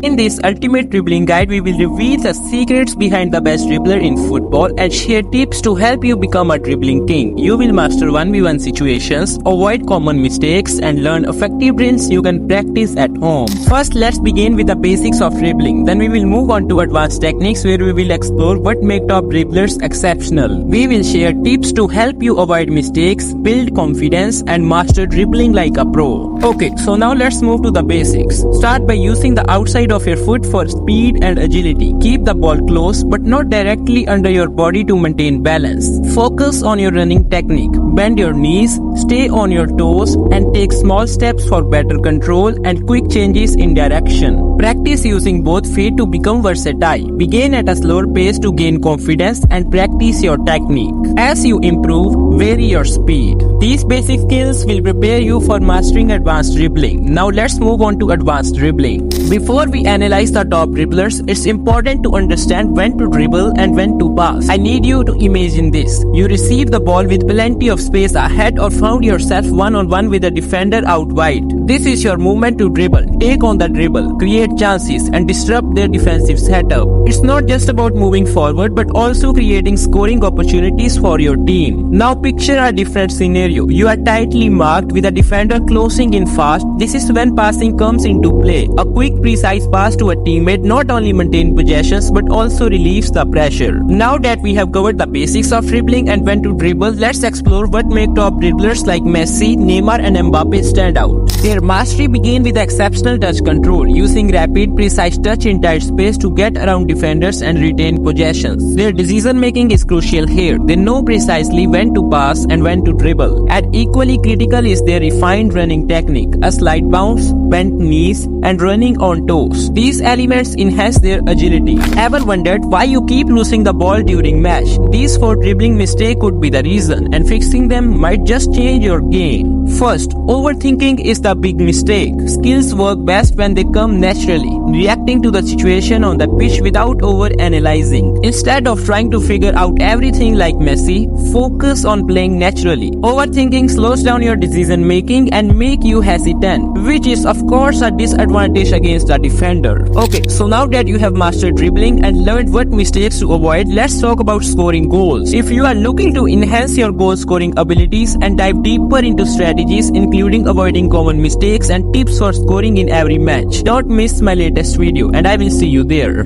In this ultimate dribbling guide, we will reveal the secrets behind the best dribbler in football and share tips to help you become a dribbling king. You will master 1v1 situations, avoid common mistakes, and learn effective drills you can practice at home. First, let's begin with the basics of dribbling. Then we will move on to advanced techniques where we will explore what make top dribblers exceptional. We will share tips to help you avoid mistakes, build confidence, and master dribbling like a pro. Okay, so now let's move to the basics. Start by using the outside of your foot for speed and agility. Keep the ball close but not directly under your body to maintain balance. Focus on your running technique. Bend your knees, stay on your toes, and take small steps for better control and quick changes in direction. Practice using both feet to become versatile. Begin at a slower pace to gain confidence and practice your technique. As you improve, vary your speed. These basic skills will prepare you for mastering advanced dribbling. Now let's move on to advanced dribbling. Before we analyze the top dribblers, it's important to understand when to dribble and when to pass. I need you to imagine this. You receive the ball with plenty of space ahead or found yourself one-on-one with a defender out wide. This is your moment to dribble. Take on the dribble, create chances, and disrupt their defensive setup. It's not just about moving forward but also creating scoring opportunities for your team. Now picture a different scenario. You are tightly marked with a defender closing in fast. This is when passing comes into play. A quick, precise pass to a teammate not only maintains possessions but also relieves the pressure. Now that we have covered the basics of dribbling and when to dribble, let's explore what make top dribblers like Messi, Neymar, and Mbappe stand out. Their mastery begins with exceptional touch control, using rapid, precise touch in tight space to get around defenders and retain possessions. Their decision making is crucial here. They know precisely when to pass and when to dribble. And equally critical is their refined running technique, a slight bounce, bent knees, and running on toes. These elements enhance their agility. Ever wondered why you keep losing the ball during match? These 4 dribbling mistakes could be the reason, and fixing them might just change your game. First, overthinking is the big mistake. Skills work best when they come naturally, reacting to the situation on the pitch without over-analyzing. Instead of trying to figure out everything like Messi, focus on playing naturally. Overthinking slows down your decision making and make you hesitant, which is of course a disadvantage against the defender. Okay, so now that you have mastered dribbling and learned what mistakes to avoid, let's talk about scoring goals. If you are looking to enhance your goal scoring abilities and dive deeper into strategies including avoiding common mistakes and tips for scoring in every match, don't miss my latest video and I will see you there.